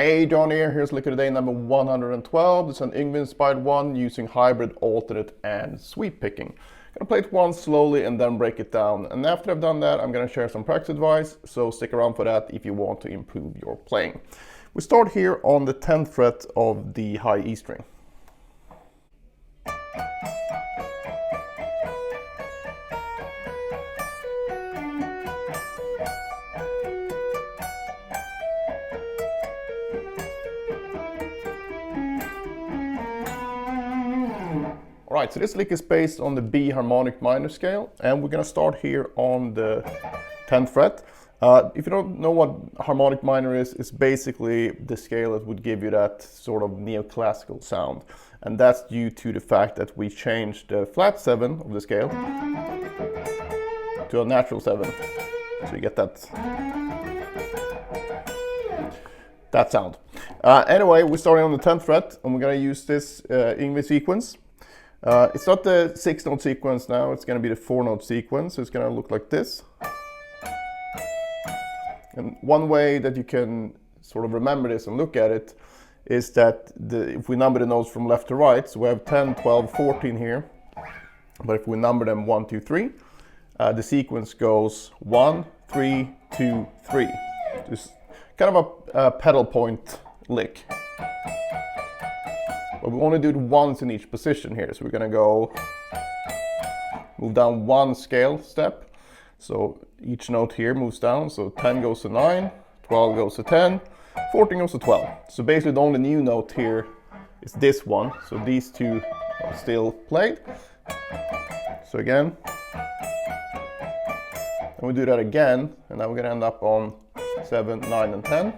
Hey, John here. Here's lick of the day number 112. It's an Yngwie-Inspired one using hybrid, alternate, and sweep picking. I'm gonna play it once slowly and then break it down. And after I've done that, I'm gonna share some practice advice, so stick around for that if you want to improve your playing. We start here on the 10th fret of the high E string. Alright, so this lick is based on the B harmonic minor scale, and we're going to start here on the 10th fret. If you don't know what harmonic minor is, it's basically the scale that would give you that sort of neoclassical sound. And that's due to the fact that we changed the flat 7 of the scale to a natural 7. So you get that sound. Anyway, we're starting on the 10th fret, and we're going to use this Yngwie sequence. It's not the 6-note sequence now, it's going to be the 4-note sequence, so it's going to look like this. And one way that you can sort of remember this and look at it is that if we number the notes from left to right, so we have 10, 12, 14 here, but if we number them 1, 2, 3, the sequence goes 1, 3, 2, 3. Just kind of a pedal point lick. But we want to do it once in each position here, so we're going to go move down one scale step. So each note here moves down, so 10 goes to 9, 12 goes to 10, 14 goes to 12. So basically the only new note here is this one, so these two are still played. So again, and we do that again, and now we're going to end up on 7, 9, and 10.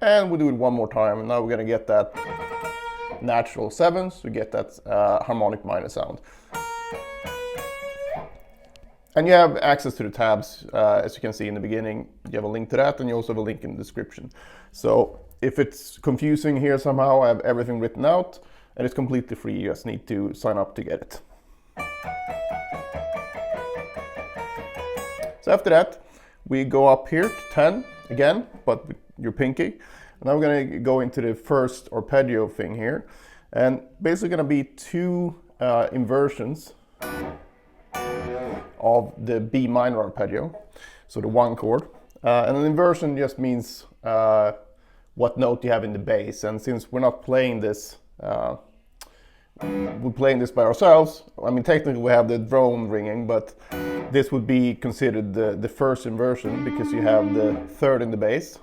And we do it one more time, and now we're going to get that natural 7s to get that harmonic minor sound. And you have access to the tabs, as you can see in the beginning. You have a link to that, and you also have a link in the description. So if it's confusing here somehow, I have everything written out, and it's completely free. You just need to sign up to get it. So after that, we go up here to 10 again, but with your pinky. And now we're going to go into the first arpeggio thing here. And basically going to be two inversions of the B minor arpeggio, so the 1 chord. And an inversion just means what note you have in the bass. And since we're not playing this, we're playing this by ourselves. I mean, technically we have the drone ringing, but this would be considered the first inversion because you have the 3rd in the bass,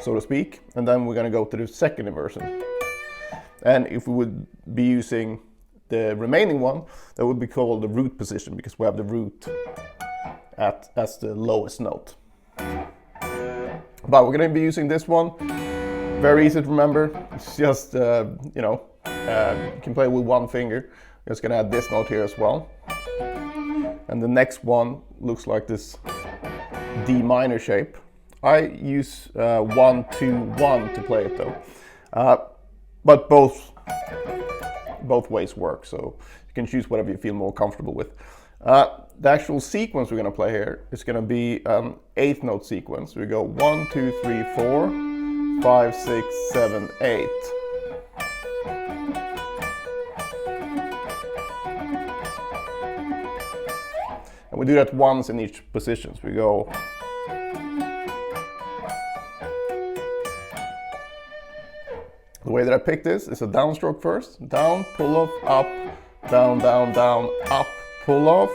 so to speak, and then we're going to go to the 2nd inversion. And if we would be using the remaining one, that would be called the root position because we have the root as the lowest note. But we're going to be using this one. Very easy to remember. It's just, you can play with one finger. I'm just going to add this note here as well. And the next one looks like this D minor shape. I use 1, 2, 1 to play it though. But both ways work, so you can choose whatever you feel more comfortable with. The actual sequence we're going to play here is going to be an 8th note sequence. We go 1, 2, 3, 4, 5, 6, 7, 8. And we do that once in each position. So we go the way that I picked this is a downstroke first, down, pull off, up, down, down, down, up, pull off.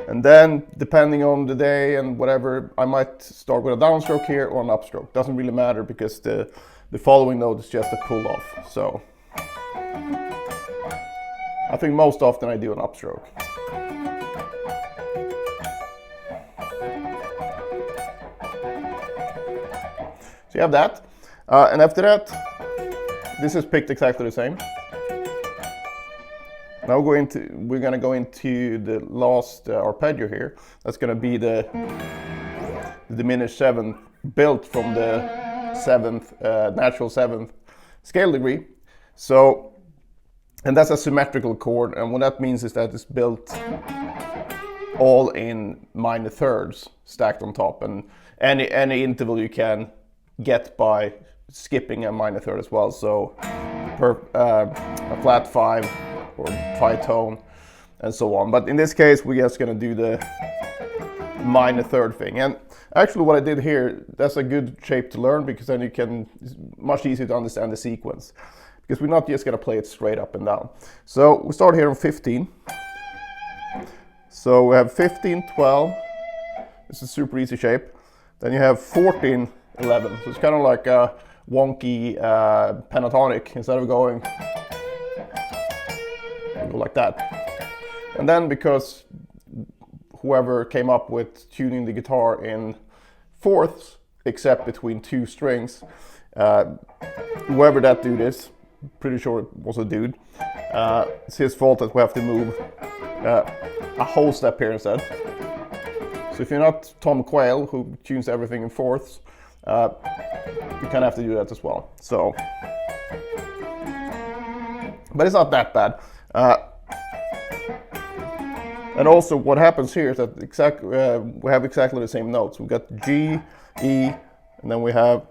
And then, depending on the day and whatever, I might start with a downstroke here or an upstroke. Doesn't really matter because the following note is just a pull off. So I think most often I do an upstroke. So you have that. And after that, this is picked exactly the same. Now we're going to go into the last arpeggio here. That's going to be the diminished 7th built from the 7th, natural 7th scale degree. So, and that's a symmetrical chord, and what that means is that it's built all in minor thirds stacked on top, and any interval you can get by skipping a minor third as well. So a flat 5 or tritone and so on. But in this case, we're just going to do the minor third thing. And actually what I did here, that's a good shape to learn, because then it's much easier to understand the sequence, because we're not just going to play it straight up and down. So we start here on 15. So we have 15, 12. This is a super easy shape. Then you have 14, 11. So it's kind of like a wonky pentatonic. Instead of going, you go like that. And then, because whoever came up with tuning the guitar in fourths, except between 2 strings, whoever that dude is, pretty sure it was a dude, it's his fault that we have to move a whole step here instead. So if you're not Tom Quayle, who tunes everything in fourths, you kind of have to do that as well. So, but it's not that bad. And also what happens here is that we have exactly the same notes. We've got G, E, and then we have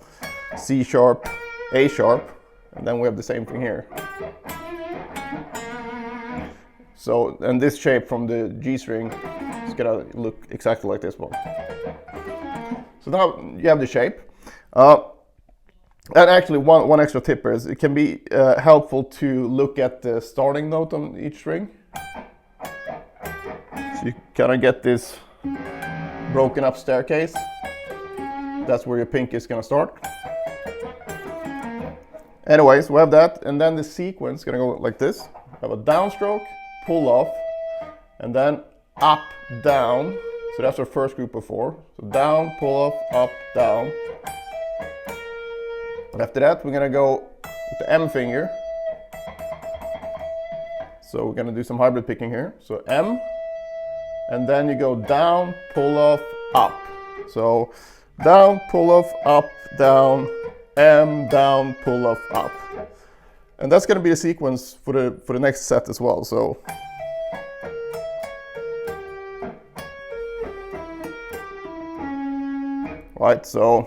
C sharp, A sharp, and then we have the same thing here. So, and this shape from the G string is gonna look exactly like this one. So now you have the shape. And actually one extra tip here is it can be helpful to look at the starting note on each string. So you kind of get this broken up staircase. That's where your pinky is going to start. Anyways, we have that, and then the sequence is going to go like this. We have a downstroke, pull off, and then up, down. So that's our first group of 4. So down, pull off, up, down. After that, we're going to go with the M finger. So we're going to do some hybrid picking here. So M, and then you go down, pull off, up. So down, pull off, up, down, M, down, pull off, up. And that's going to be a sequence for the next set as well. So right, so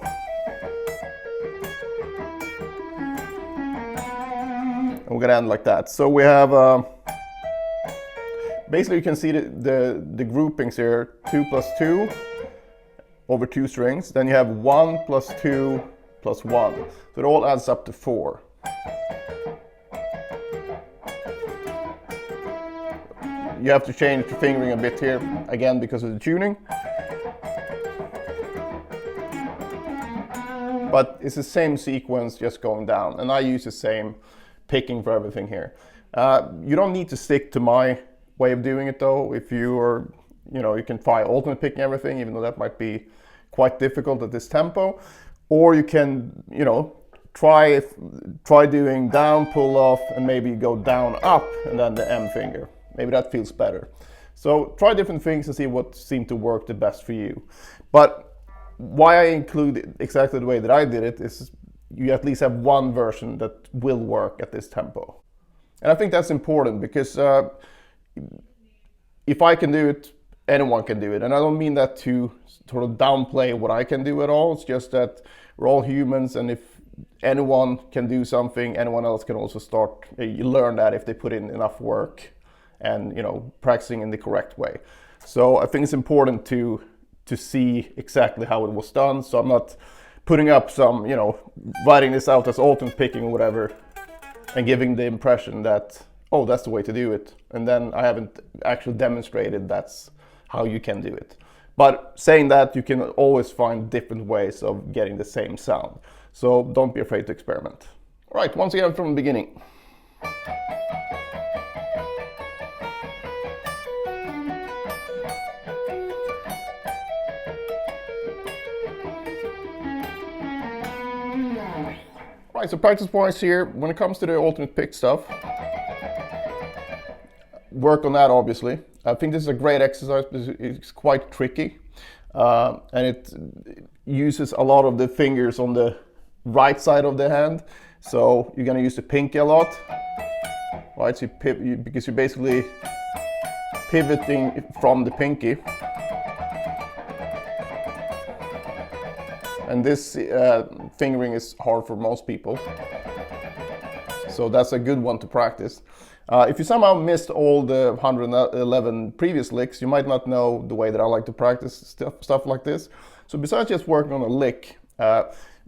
we're going to end like that. So we have basically you can see the groupings here, 2 plus 2 over 2 strings. Then you have 1 plus 2 plus 1. So it all adds up to 4. You have to change the fingering a bit here, again because of the tuning. But it's the same sequence just going down, and I use the same picking for everything here. You don't need to stick to my way of doing it though. If you are, you can try alternate picking everything, even though that might be quite difficult at this tempo. Or you can, try doing down, pull off, and maybe go down, up, and then the M finger. Maybe that feels better. So try different things and see what seemed to work the best for you. But why I include it exactly the way that I did it is you at least have one version that will work at this tempo. And I think that's important because if I can do it, anyone can do it. And I don't mean that to sort of downplay what I can do at all. It's just that we're all humans, and if anyone can do something, anyone else can also start. You learn that if they put in enough work and practicing in the correct way. So I think it's important to see exactly how it was done. So I'm not putting up some, writing this out as alternate picking or whatever, and giving the impression that, oh, that's the way to do it. And then I haven't actually demonstrated that's how you can do it. But saying that, you can always find different ways of getting the same sound. So don't be afraid to experiment. All right, once again from the beginning. Right, so practice points here. When it comes to the alternate pick stuff, work on that obviously. I think this is a great exercise because it's quite tricky and it uses a lot of the fingers on the right side of the hand. So you're going to use the pinky a lot, right? So because you're basically pivoting from the pinky. And this fingering is hard for most people. So that's a good one to practice. If you somehow missed all the 111 previous licks, you might not know the way that I like to practice stuff like this. So besides just working on a lick,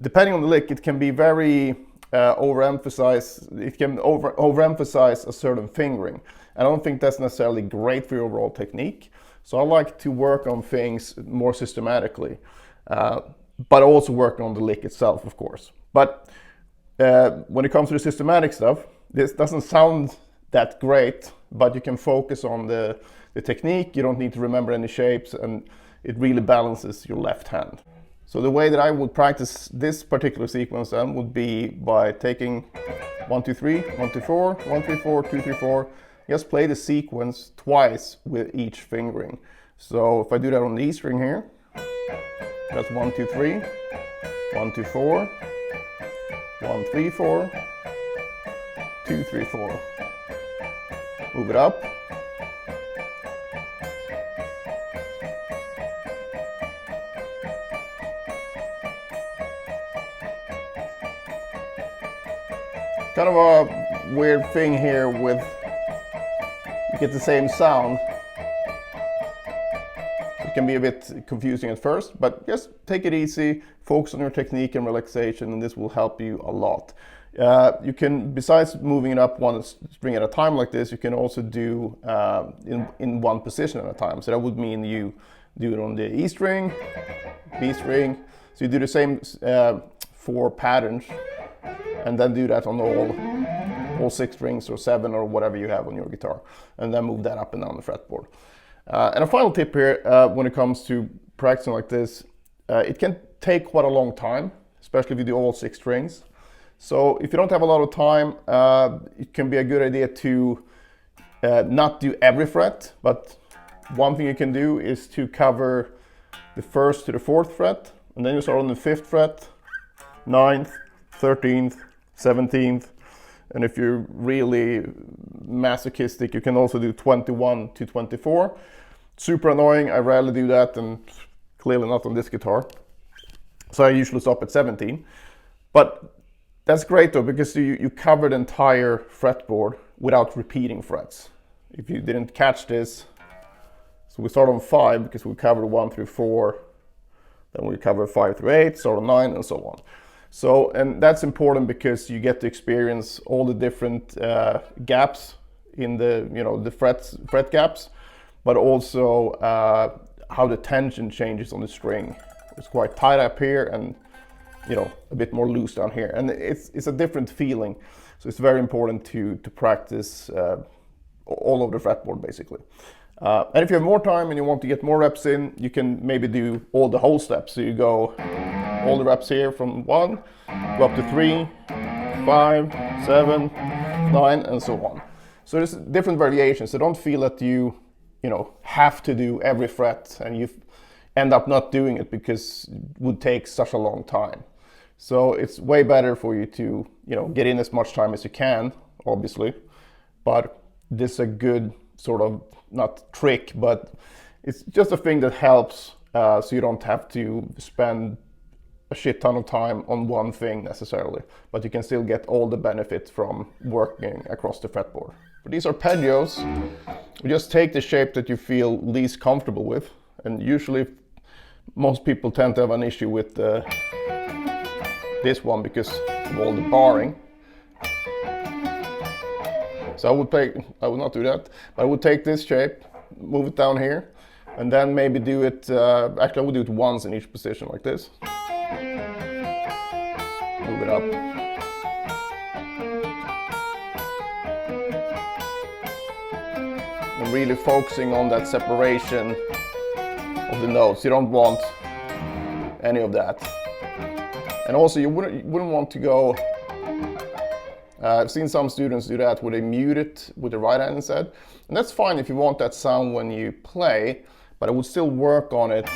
depending on the lick, it can be very overemphasize. It can overemphasize a certain fingering. I don't think that's necessarily great for your overall technique. So I like to work on things more systematically, but also work on the lick itself, of course. But when it comes to the systematic stuff, this doesn't sound that great, but you can focus on the technique. You don't need to remember any shapes, and it really balances your left hand. So the way that I would practice this particular sequence then would be by taking 1, 2, 3, 1, 2, 4, 1, 3, 4, 2, 3, 4. Just play the sequence twice with each fingering. So if I do that on the E string here, that's 1, 2, 3, 1, 2, 4, 1, 3, 4, 2, 3, 4. Move it up. Kind of a weird thing here with, you get the same sound. It can be a bit confusing at first, but just take it easy, focus on your technique and relaxation, and this will help you a lot. You can, besides moving it up one string at a time like this, you can also do in one position at a time. So that would mean you do it on the E string, B string. So you do the same 4 patterns, and then do that on all 6 strings or 7 or whatever you have on your guitar, and then move that up and down the fretboard. And a final tip here, when it comes to practicing like this, it can take quite a long time, especially if you do all 6 strings. So if you don't have a lot of time, it can be a good idea to not do every fret, but one thing you can do is to cover the 1st to the 4th fret, and then you start on the 5th fret, 9th, 13th, 17th, and if you're really masochistic, you can also do 21 to 24. Super annoying, I rarely do that, and clearly not on this guitar. So I usually stop at 17. But that's great though, because you cover the entire fretboard without repeating frets. If you didn't catch this, so we start on 5 because we covered 1 through 4, then we cover 5 through 8, start on 9, and so on. So, and that's important because you get to experience all the different gaps in the, the fret gaps, but also how the tension changes on the string. It's quite tight up here and, a bit more loose down here. And it's a different feeling. So it's very important to practice all over the fretboard, basically. And if you have more time and you want to get more reps in, you can maybe do all the whole steps. So you go all the reps here from 1, go up to 3, 5, 7, 9, and so on. So there's different variations. So don't feel that you have to do every fret and you end up not doing it because it would take such a long time. So it's way better for you to, get in as much time as you can, obviously. But this is a good sort of, not trick, but it's just a thing that helps so you don't have to spend a shit ton of time on one thing necessarily, but you can still get all the benefits from working across the fretboard. For these arpeggios, we just take the shape that you feel least comfortable with, and usually most people tend to have an issue with this one because of all the barring. So I would not do that, but I would take this shape, move it down here, and then maybe do it, actually I would do it once in each position like this. Move it up. And really focusing on that separation of the notes. You don't want any of that. And also you wouldn't want to go, I've seen some students do that where they mute it with the right hand instead. And that's fine if you want that sound when you play, but I would still work on it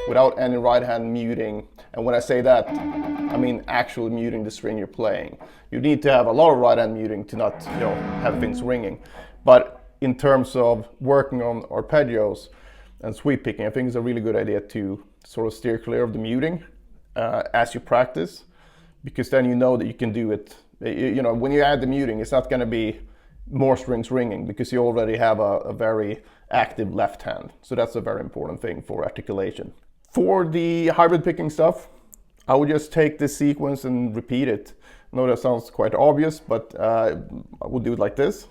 without any right hand muting. And when I say that, I mean actually muting the string you're playing. You need to have a lot of right hand muting to not have things ringing. But in terms of working on arpeggios and sweep picking, I think it's a really good idea to sort of steer clear of the muting as you practice, because then you know that you can do it. You know, when you add the muting, it's not going to be more strings ringing because you already have a very active left hand. So that's a very important thing for articulation. For the hybrid picking stuff, I would just take this sequence and repeat it. I know that sounds quite obvious, but I would do it like this.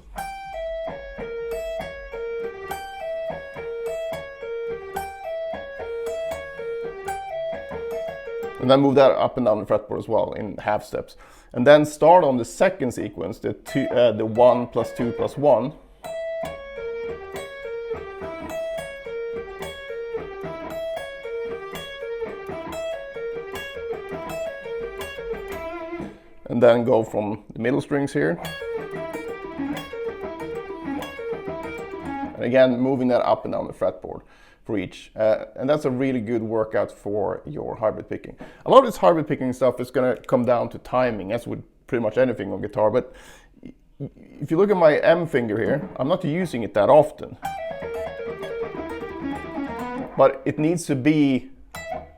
And then move that up and down the fretboard as well in half steps. And then start on the second sequence, the 1 plus 2 plus 1. And then go from the middle strings here. And again, moving that up and down the fretboard for each. And that's a really good workout for your hybrid picking. A lot of this hybrid picking stuff is going to come down to timing, as with pretty much anything on guitar. But if you look at my M finger here, I'm not using it that often. But it needs to be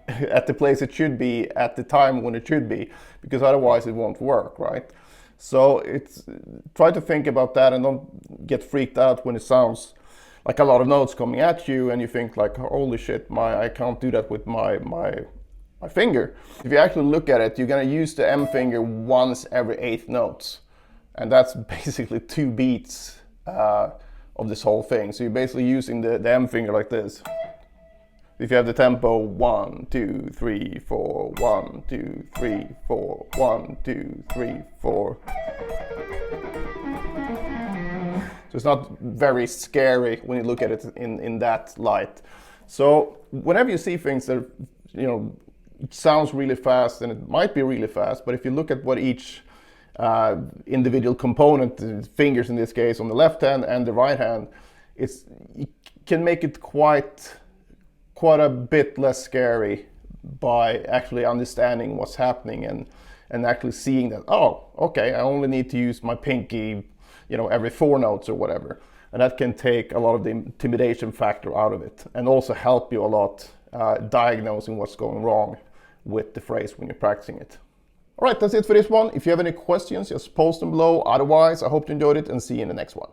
at the place it should be at the time when it should be, because otherwise it won't work, right? So try to think about that and don't get freaked out when it sounds like a lot of notes coming at you and you think like, holy shit, I can't do that with my finger. If you actually look at it, you're gonna use the M finger once every 8 notes. And that's basically 2 beats of this whole thing. So you're basically using the M finger like this. If you have the tempo 1, 2, 3, 4, 1, 2, 3, 4, 1, 2, 3, 4. So it's not very scary when you look at it in that light. So whenever you see things that, you know, it sounds really fast, and it might be really fast, but if you look at what each individual component, fingers in this case, on the left hand and the right hand, it can make it quite a bit less scary by actually understanding what's happening and actually seeing that, oh, okay, I only need to use my pinky, you know, every 4 notes or whatever. And that can take a lot of the intimidation factor out of it and also help you a lot diagnosing what's going wrong with the phrase when you're practicing it. All right, that's it for this one. If you have any questions, just post them below. Otherwise, I hope you enjoyed it and see you in the next one.